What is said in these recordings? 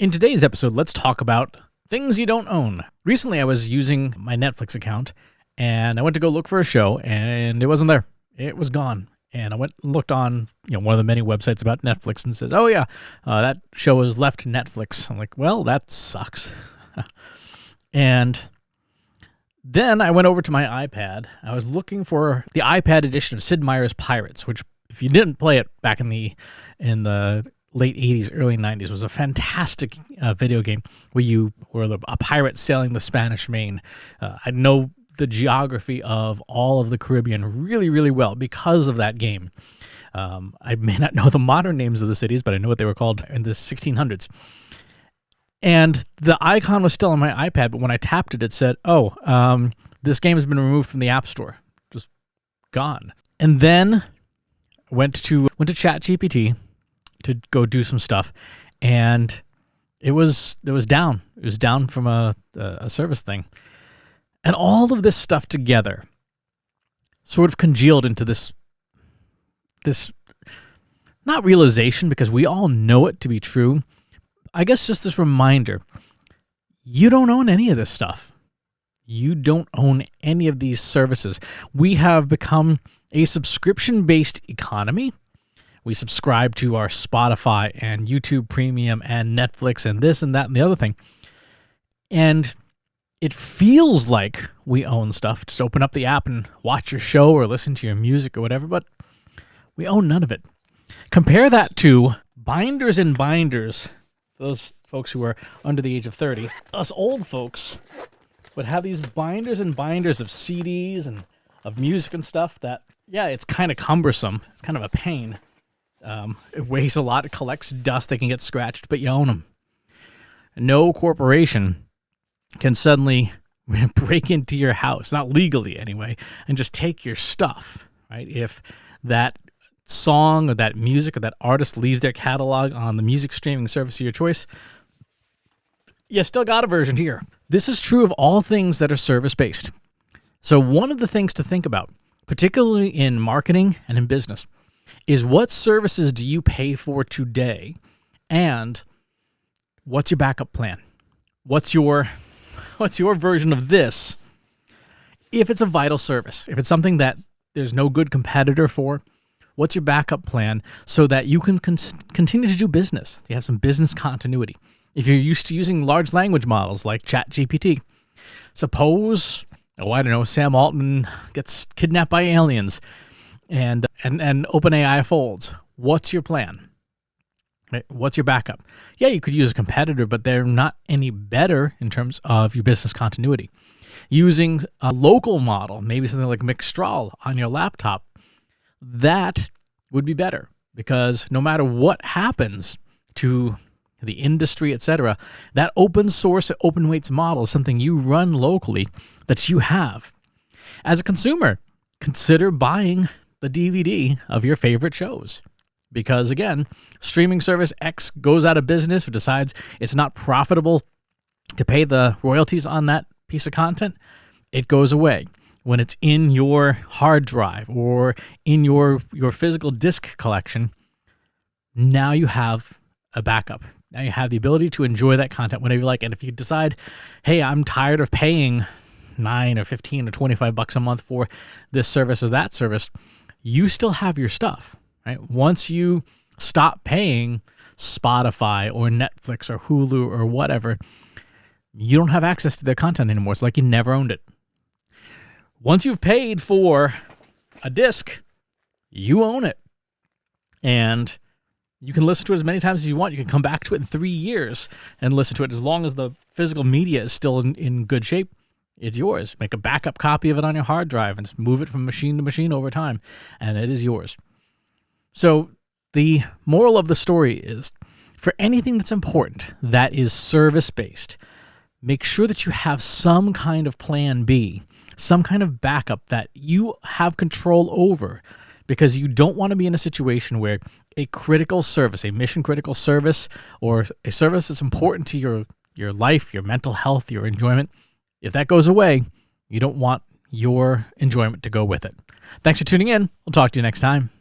In today's episode, let's talk about things you don't own. Recently, I was using my Netflix account, and I went to go look for a show, and it wasn't there. It was gone. And I went and looked on one of the many websites about Netflix, and says, oh yeah, that show has left Netflix. I'm like, well, that sucks. And then I went over to my iPad. I was looking for the iPad edition of Sid Meier's Pirates, which, if you didn't play it back in the late 80s, early 90s, was a fantastic video game where you were a pirate sailing the Spanish Main. I know the geography of all of the Caribbean really, really well because of that game. I may not know the modern names of the cities, but I know what they were called in the 1600s. And the icon was still on my iPad, but when I tapped it, it said, this game has been removed from the App Store. Just gone. And then went to ChatGPT to go do some stuff, and it was down. It was down from a service thing. And all of this stuff together sort of congealed into this not realization, because we all know it to be true. I guess just this reminder, you don't own any of this stuff. You don't own any of these services. We have become a subscription-based economy. We subscribe to our Spotify and YouTube Premium and Netflix and this and that and the other thing. And it feels like we own stuff. Just open up the app and watch your show or listen to your music or whatever, but we own none of it. Compare that to binders and binders. Those folks who are under the age of 30, us old folks would have these binders and binders of CDs and of music and stuff that, yeah, it's kind of cumbersome. It's kind of a pain. It weighs a lot. It collects dust. They can get scratched, but you own them. No corporation can suddenly break into your house, not legally anyway, and just take your stuff, right? If that song or that music or that artist leaves their catalog on the music streaming service of your choice, you still got a version here. This is true of all things that are service-based. So one of the things to think about, particularly in marketing and in business, is what services do you pay for today, and what's your backup plan? What's your version of this if it's a vital service? If it's something that there's no good competitor for, what's your backup plan so that you can continue to do business? You have some business continuity. If you're used to using large language models like ChatGPT, suppose, Sam Altman gets kidnapped by aliens and OpenAI folds. What's your plan? Right? What's your backup? Yeah, you could use a competitor, but they're not any better in terms of your business continuity. Using a local model, maybe something like Mixtral on your laptop, that would be better, because no matter what happens to the industry, etc., that open source, open weights model is something you run locally that you have. As a consumer, consider buying the DVD of your favorite shows. Because again, streaming service X goes out of business or decides it's not profitable to pay the royalties on that piece of content, it goes away. When it's in your hard drive or in your physical disc collection, now you have a backup. Now you have the ability to enjoy that content whenever you like. And if you decide, hey, I'm tired of paying $9 or $15 or $25 a month for this service or that service, you still have your stuff, right? Once you stop paying Spotify or Netflix or Hulu or whatever, you don't have access to their content anymore. It's like you never owned it. Once you've paid for a disc, you own it. And you can listen to it as many times as you want. You can come back to it in 3 years and listen to it. As long as the physical media is still in good shape, it's yours. Make a backup copy of it on your hard drive and just move it from machine to machine over time, and it is yours. So the moral of the story is, for anything that's important that is service-based, make sure that you have some kind of plan B, some kind of backup that you have control over, because you don't want to be in a situation where a critical service, a mission-critical service, or a service that's important to your life, your mental health, your enjoyment, if that goes away, you don't want your enjoyment to go with it. Thanks for tuning in. We'll talk to you next time.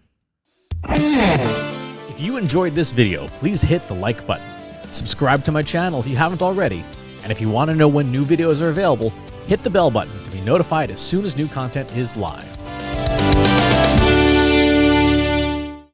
If you enjoyed this video, please hit the like button. Subscribe to my channel if you haven't already. And if you want to know when new videos are available, hit the bell button to be notified as soon as new content is live.